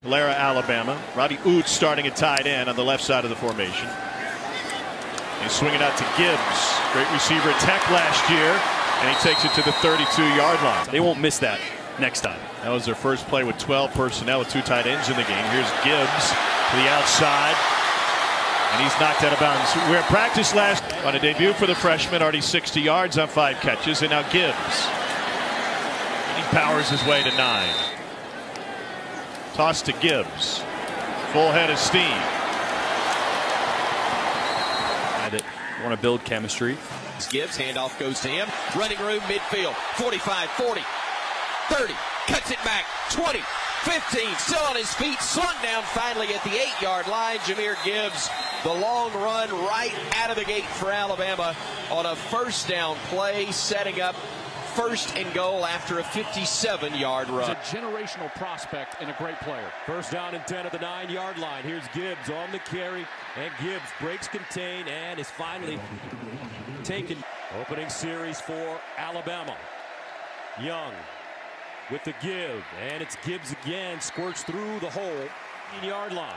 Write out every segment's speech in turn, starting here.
Alabama. Robbie Oots starting at tight end on the left side of the formation. He's swinging out to Gibbs. Great receiver at Tech last year. And he takes it to the 32-yard line. They won't miss that next time. That was their first play with 12 personnel with 2 tight ends in the game. Here's Gibbs to the outside. And he's knocked out of bounds. We were at practice last on a debut for the freshman. Already 60 yards on 5 catches. And now Gibbs. He powers his way to 9. Toss to Gibbs. Full head of steam. That want to build chemistry. Gibbs, handoff goes to him. Running room, midfield. 45, 40, 30. Cuts it back. 20, 15. Still on his feet. Slung down finally at the 8-yard line. Jahmyr Gibbs, the long run right out of the gate for Alabama on a first down play, setting up first and goal after a 57-yard run. He's a generational prospect and a great player. First down and 10 at the 9-yard line. Here's Gibbs on the carry, and Gibbs breaks contain and is finally taken. Opening series for Alabama. Young with the give, and it's Gibbs again, squirts through the hole, 9-yard line.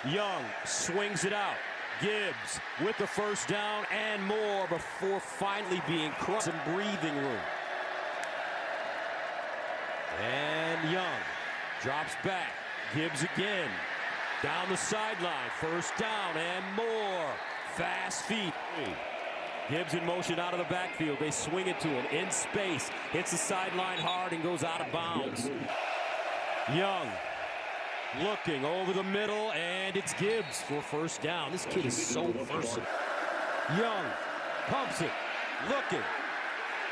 Young swings it out. Gibbs with the first down and more before finally being crossed. Some breathing room. And Young drops back. Gibbs again. Down the sideline. First down and more. Fast feet. Gibbs in motion out of the backfield. They swing it to him in space. Hits the sideline hard and goes out of bounds. Young looking over the middle, and it's Gibbs for first down. This kid is so versatile. Young pumps it, looking,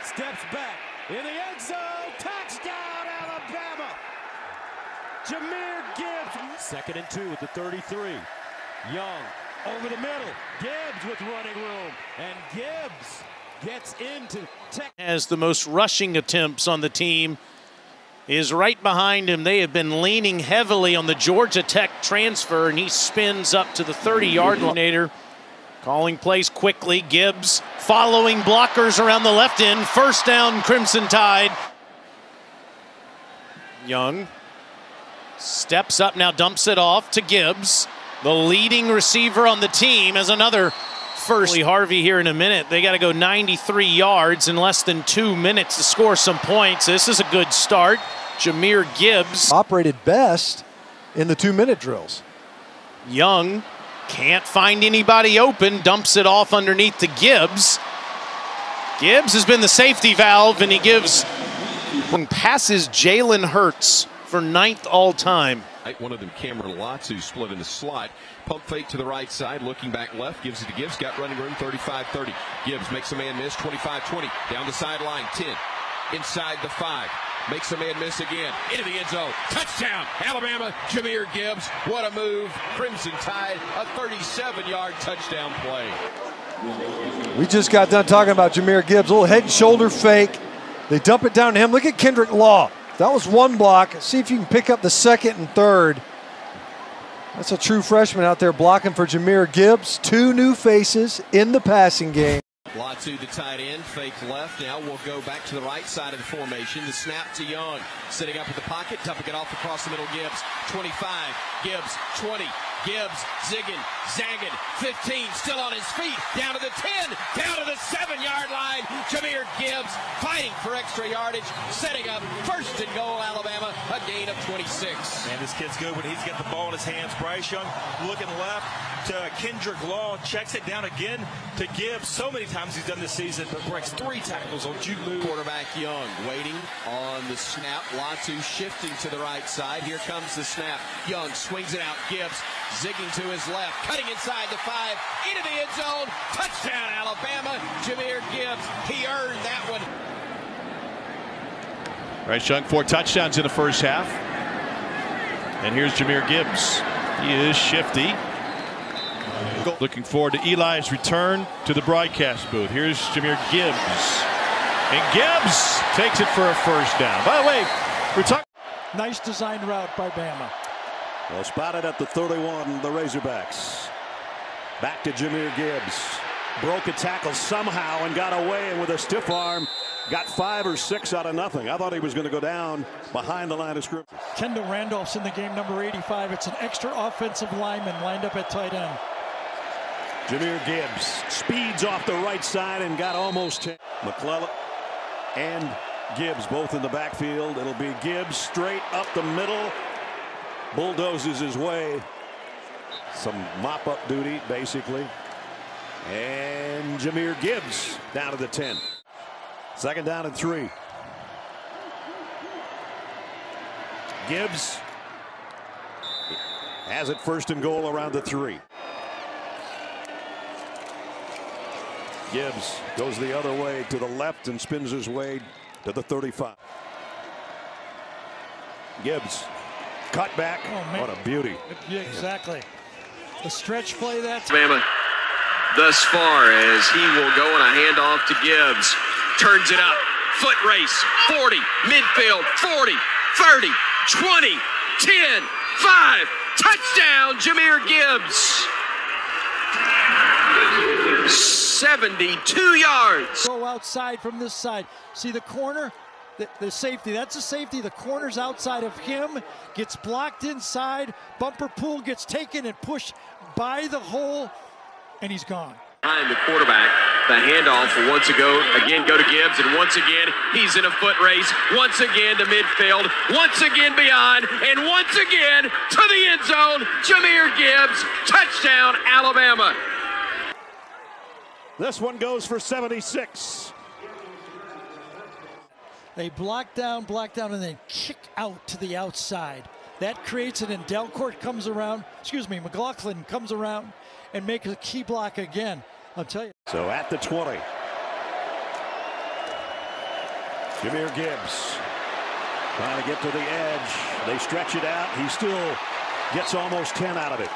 steps back in the end zone. Touchdown, Alabama! Jahmyr Gibbs. 2nd and 2 at the 33. Young over the middle. Gibbs with running room, and Gibbs gets into Tech. Has the most rushing attempts on the team. Is right behind him. They have been leaning heavily on the Georgia Tech transfer, and he spins up to the 30-yard line. Calling plays quickly. Gibbs following blockers around the left end. First down, Crimson Tide. Young steps up now, dumps it off to Gibbs. The leading receiver on the team as another first. Harvey here in a minute. They got to go 93 yards in less than 2 minutes to score some points. This is a good start. Jahmyr Gibbs operated best in the 2-minute drills. Young can't find anybody open, dumps it off underneath to Gibbs. Gibbs has been the safety valve, and he gives passes Jalen Hurts for 9th all-time. One of them, Cameron Latu, split in the slot. Pump fake to the right side, looking back left, gives it to Gibbs, got running room, 35-30. Gibbs makes a man miss, 25-20, down the sideline, 10, inside the 5. Makes a man miss again, into the end zone. Touchdown, Alabama, Jahmyr Gibbs. What a move. Crimson Tide, a 37-yard touchdown play. We just got done talking about Jahmyr Gibbs. A little head and shoulder fake. They dump it down to him. Look at Kendrick Law. That was one block. See if you can pick up the 2nd and 3rd. That's a true freshman out there blocking for Jahmyr Gibbs. 2 new faces in the passing game. Latu, the tight end, fake left. Now we'll go back to the right side of the formation. The snap to Young. Sitting up at the pocket, dumping it off across the middle. Gibbs, 25. Gibbs, 20. Gibbs, zigging, zagging. 15, still on his feet. Down to the 10, down to the 7-yard line. Jahmyr Gibbs fighting for extra yardage. Setting up first and goal, Alabama. A gain of 26. Man, this kid's good when he's got the ball in his hands. Bryce Young looking left to Kendrick Law. Checks it down again to Gibbs. So many times he's done this season, but breaks 3 tackles on juke move. Quarterback Young waiting on the snap. Latu shifting to the right side. Here comes the snap. Young swings it out. Gibbs zigging to his left, cutting inside the 5, into the end zone. Touchdown, Alabama. Jahmyr Gibbs. He earned that one. Bryce Young, 4 touchdowns in the first half. And here's Jahmyr Gibbs. He is shifty. Looking forward to Eli's return to the broadcast booth. Here's Jahmyr Gibbs. And Gibbs takes it for a first down. By the way, we're talking. Nice designed route by Bama. Well, spotted at the 31, the Razorbacks. Back to Jahmyr Gibbs. Broke a tackle somehow and got away, and with a stiff arm, got 5 or 6 out of nothing. I thought he was going to go down behind the line of scrimmage. Kendall Randolph's in the game, number 85. It's an extra offensive lineman lined up at tight end. Jahmyr Gibbs speeds off the right side and got almost 10. McClellan and Gibbs both in the backfield. It'll be Gibbs straight up the middle. Bulldozes his way. Some mop-up duty, basically. And Jahmyr Gibbs down to the 10. 2nd down and 3. Gibbs has it 1st and goal around the 3. Gibbs goes the other way to the left and spins his way to the 35. Gibbs cut back. Oh, man. What a beauty. Yeah, exactly. The stretch play that's Bama thus far as he will go on a handoff to Gibbs. Turns it up. Foot race. 40. Midfield. 40. 30. 20. 10. 5. Touchdown, Jahmyr Gibbs. 72 yards. Go outside from this side. See the corner? The safety, that's a safety. The corner's outside of him, gets blocked inside. Bumper pool gets taken and pushed by the hole, and he's gone. Behind the quarterback, the handoff will once again go to Gibbs, and once again he's in a foot race. Once again to midfield, once again beyond, and once again to the end zone. Jahmyr Gibbs, touchdown, Alabama. This one goes for 76. They block down, and then kick out to the outside. That creates it, and McLaughlin comes around and makes a key block again. I'll tell you. So at the 20. Jahmyr Gibbs trying to get to the edge. They stretch it out. He still gets almost 10 out of it.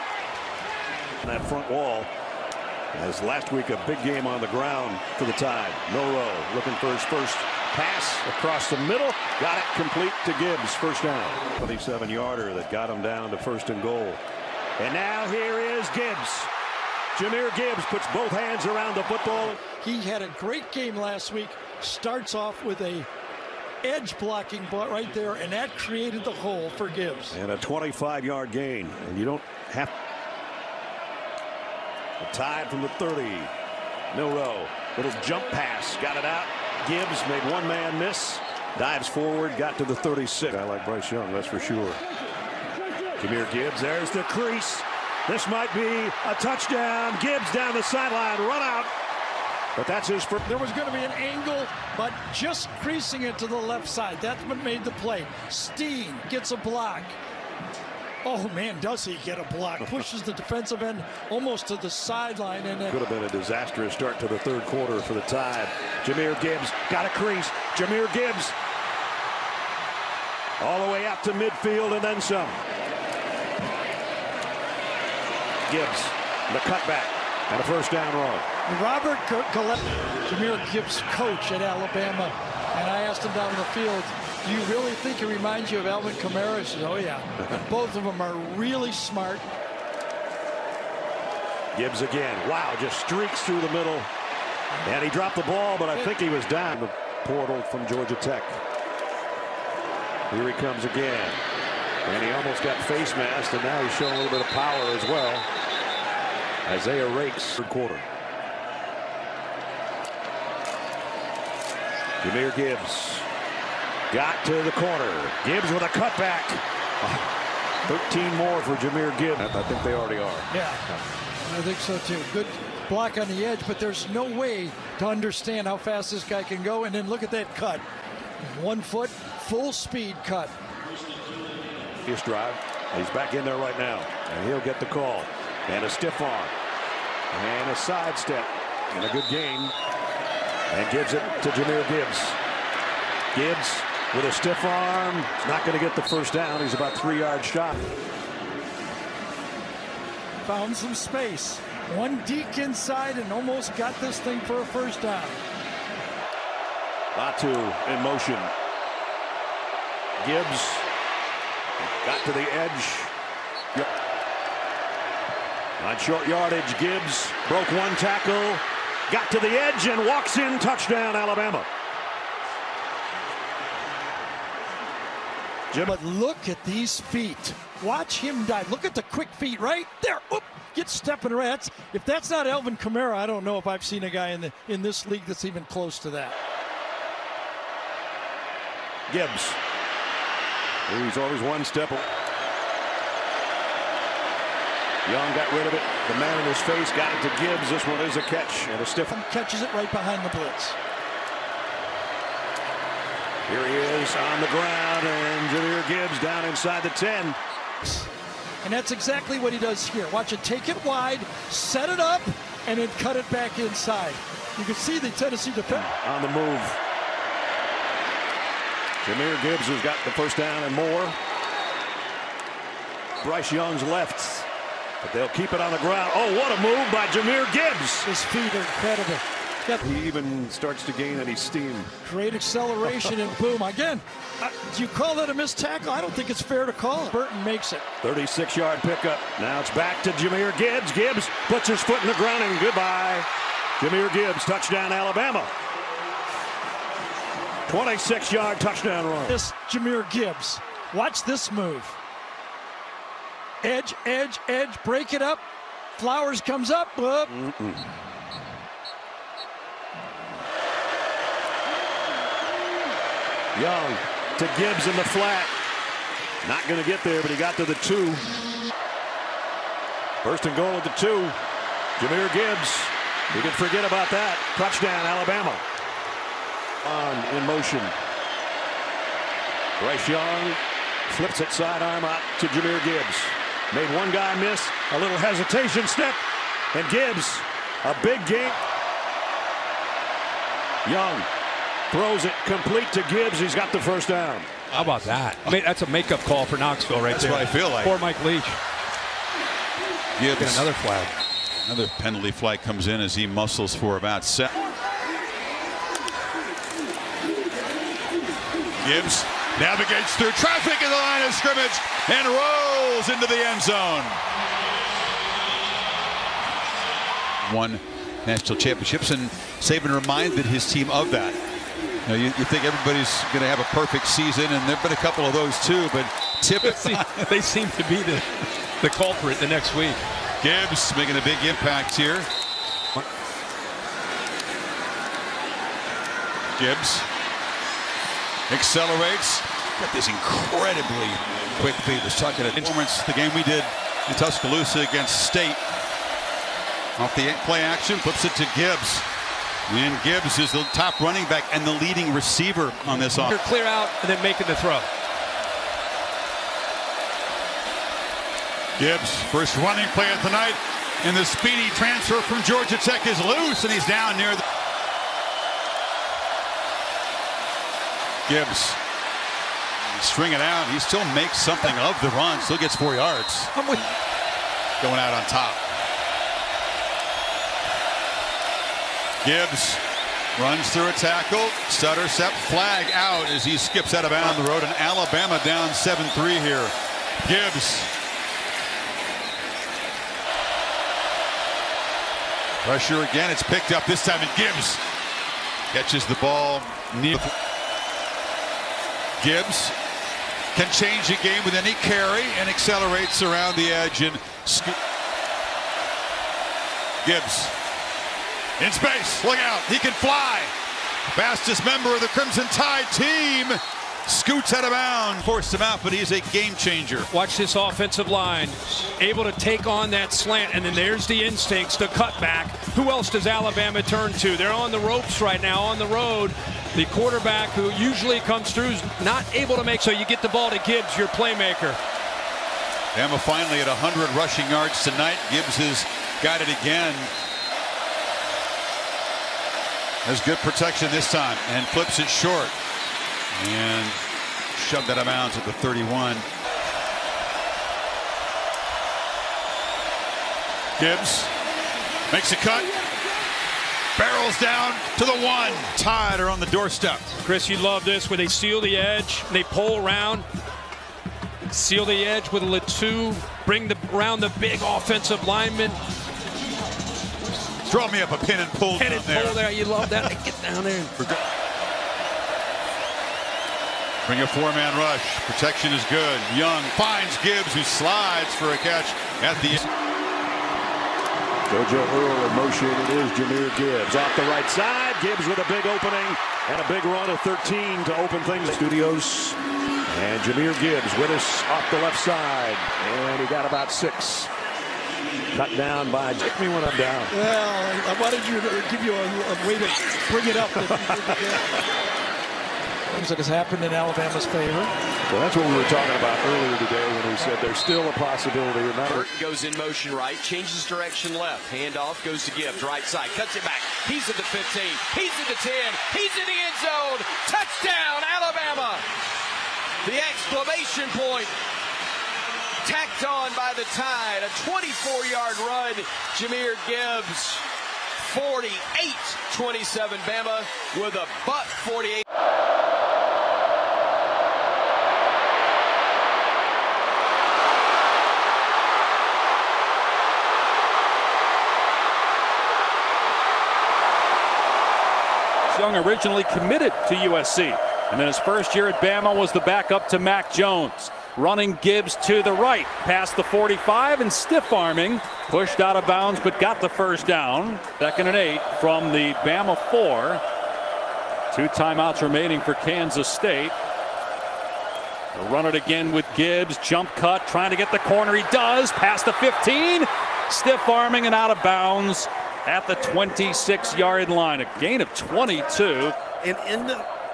That front wall. As last week, a big game on the ground for the Tide. Milrow looking for his first pass across the middle. Got it complete to Gibbs. 1st down. 27-yarder that got him down to 1st and goal. And now here is Gibbs. Jahmyr Gibbs puts both hands around the football. He had a great game last week. Starts off with a edge blocking right there, and that created the hole for Gibbs. And a 25-yard gain. And you don't have a Tide from the 30. Milrow, little jump pass, got it out. Gibbs made one man miss, dives forward, got to the 36. I like Bryce Young, that's for sure. Jahmyr Gibbs, there's the crease. This might be a touchdown. Gibbs down the sideline, run out. But that's his first. There was going to be an angle, but just creasing it to the left side. That's what made the play. Steen gets a block. Oh, man, does he get a block. Pushes the defensive end almost to the sideline. And could have been a disastrous start to the 3rd quarter for the Tide. Jahmyr Gibbs got a crease. Jahmyr Gibbs all the way out to midfield and then some. Gibbs, the cutback, and a 1st down run. Robert Gillette, Jahmyr Gibbs' coach at Alabama, and I asked him down in the field, do you really think he reminds you of Alvin Kamara? He says, oh, yeah. Both of them are really smart. Gibbs again. Wow, just streaks through the middle. And he dropped the ball, but I think he was down. The portal from Georgia Tech. Here he comes again. And he almost got face masked, and now he's showing a little bit of power as well. Isaiah Rakes, 3rd quarter. Jahmyr Gibbs got to the corner. Gibbs with a cutback. 13 more for Jahmyr Gibbs. I think they already are. Yeah, I think so too. Good block on the edge, but there's no way to understand how fast this guy can go. And then look at that cut. 1 foot, full speed cut. His drive. He's back in there right now. And he'll get the call. And a stiff arm. And a sidestep. And a good gain. And gives it to Jahmyr Gibbs. Gibbs with a stiff arm. He's not going to get the 1st down. He's about 3 yards shot. Found some space. One deke inside and almost got this thing for a 1st down. Latu in motion. Gibbs got to the edge. Yep. On short yardage, Gibbs broke 1 tackle, got to the edge and walks in. Touchdown, Alabama. But look at these feet. Watch him dive. Look at the quick feet right there. Oop, get stepping right. If that's not Alvin Kamara, I don't know if I've seen a guy in this league that's even close to that. Gibbs. He's always one step. Young got rid of it. The man in his face got it to Gibbs. This one is a catch and a stiff one. Catches it right behind the blitz. Here he is on the ground, and Jahmyr Gibbs down inside the 10. And that's exactly what he does here. Watch it take it wide, set it up, and then cut it back inside. You can see the Tennessee defense. On the move. Jahmyr Gibbs has got the first down and more. Bryce Young's left, but they'll keep it on the ground. Oh, what a move by Jahmyr Gibbs. His feet are incredible. He even starts to gain any steam. Great acceleration and boom. Again, do you call that a missed tackle? I don't think it's fair to call it. Burton makes it. 36-yard pickup. Now it's back to Jahmyr Gibbs. Gibbs puts his foot in the ground and goodbye. Jahmyr Gibbs, touchdown Alabama. 26-yard touchdown run. This Jahmyr Gibbs. Watch this move. Edge, edge, edge, break it up. Flowers comes up. Whoop. Young to Gibbs in the flat. Not going to get there, but he got to the 2. First and goal at the 2. Jahmyr Gibbs. You can forget about that. Touchdown, Alabama. On in motion. Bryce Young flips it sidearm out to Jahmyr Gibbs. Made one guy miss. A little hesitation step. And Gibbs, a big game. Young throws it complete to Gibbs. He's got the first down. How about that? That's a makeup call for Knoxville right there. That's what I feel like. Poor Mike Leach. Gibbs. Get another flag. Another penalty flag comes in as he muscles for about 7. Gibbs navigates through traffic in the line of scrimmage and rolls into the end zone. Won national championships, and Saban reminded his team of that. You know, you think everybody's going to have a perfect season, and there have been a couple of those too, but typically they seem to be the culprit the next week. Gibbs making a big impact here. Gibbs accelerates. Got this incredibly quick feet. Was talking about performance, the game we did in Tuscaloosa against State. Off the play action, flips it to Gibbs. And Gibbs is the top running back and the leading receiver on this offense. Clear out and then making the throw. Gibbs, first running play of the night, and the speedy transfer from Georgia Tech is loose, and he's down near the... Gibbs, string it out. He still makes something of the run, still gets 4 yards. Going out on top. Gibbs runs through a tackle, stutter step, flag out as he skips out of bounds on the road, and Alabama down 7-3 here. Gibbs. Pressure again, it's picked up this time, and Gibbs catches the ball. Gibbs can change the game with any carry and accelerates around the edge and Gibbs in space, look out, he can fly. Fastest member of the Crimson Tide team scoots out of bounds, forced him out, but he's a game changer. Watch this offensive line, able to take on that slant, and then there's the instincts, the cutback. Who else does Alabama turn to? They're on the ropes right now, on the road. The quarterback who usually comes through is not able to make, so you get the ball to Gibbs, your playmaker. Bama finally at 100 rushing yards tonight. Gibbs has got it again. Has good protection this time and flips it short. And shoved out of bounds at the 31. Gibbs makes a cut. Barrels down to the 1. Tide are on the doorstep. Chris, you love this where they seal the edge, they pull around, seal the edge with a 2, bring around the big offensive lineman. Draw me up a pin and pull down there. You love that. Get down there. Bring a four-man rush. Protection is good. Young finds Gibbs, who slides for a catch at the end. JoJo Earl in motion. It is Jahmyr Gibbs off the right side. Gibbs with a big opening and a big run of 13 to open things. Studios. And Jahmyr Gibbs with us off the left side. And he got about 6. Cut down by Take Me When I'm Down. Well, I wanted you to give you a way to bring it up. Things that has happened in Alabama's favor. Well, that's what we were talking about earlier today when we said there's still a possibility. Burton goes in motion right, changes direction left. Handoff goes to Gibbs, right side, cuts it back. He's at the 15, he's at the 10, he's in the end zone. Touchdown, Alabama! The exclamation point tacked on by the Tide. A 24-yard run. Jahmyr Gibbs, 48-27 Bama with a buck 48. Young originally committed to USC, and then his first year at Bama was the backup to Mac Jones. Running Gibbs to the right, past the 45 and stiff arming, pushed out of bounds but got the first down. 2nd and 8 from the Bama 4. 2 timeouts remaining for Kansas State. They'll run it again with Gibbs, jump cut, trying to get the corner. He does, past the 15, stiff arming and out of bounds at the 26-yard line. A gain of 22. And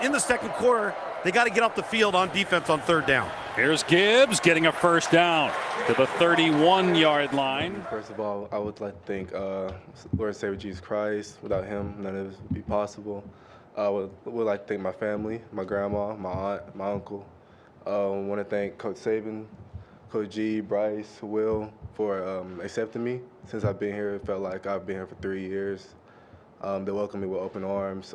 in the second quarter, they got to get off the field on defense on 3rd down. Here's Gibbs getting a first down to the 31-yard line. First of all, I would like to thank Lord and Savior Jesus Christ. Without him, none of this would be possible. I would like to thank my family, my grandma, my aunt, my uncle. I want to thank Coach Saban, Coach G, Bryce, Will, for accepting me. Since I've been here, it felt like I've been here for 3 years. They welcomed me with open arms.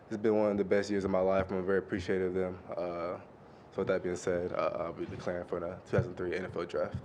It's been one of the best years of my life. I'm very appreciative of them. So with that being said, I'll be declaring for the 2003 NFL Draft.